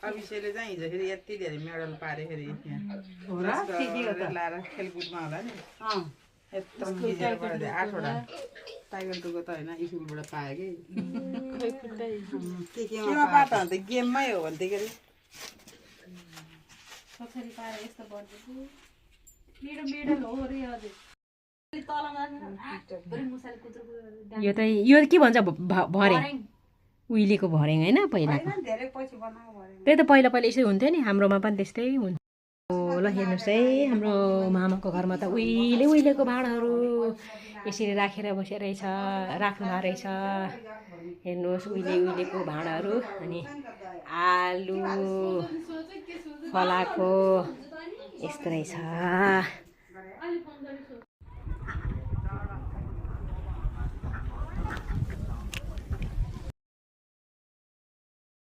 अभिषेकले चाहिँ हिजोखेरि यति धेरै मेडल पारेखेरि लाएर खेलकुदमा होला नि यत्रो 8वटा ताइक्वान्डोको त होइन स्कुलबाट पायो कि केमा पात अन्त गेममै हो भन्दाखेरि यो त यो के भन्छ भरे उहिलेको भर्याङ होइन पहिला त्यही त पहिला पहिला यसै हुन्थ्यो नि हाम्रोमा पनि त्यस्तै हुन्छ ल हेर्नुहोस् है हाम्रो मामाको घरमा त उहिलेको भाँडाहरू यसरी राखेर बसेर रहेछ राख्नु भएको रहेछ हेर्नुहोस् उहिलेको भाँडाहरू अनि आलु फलाएको यस्तो रहेछ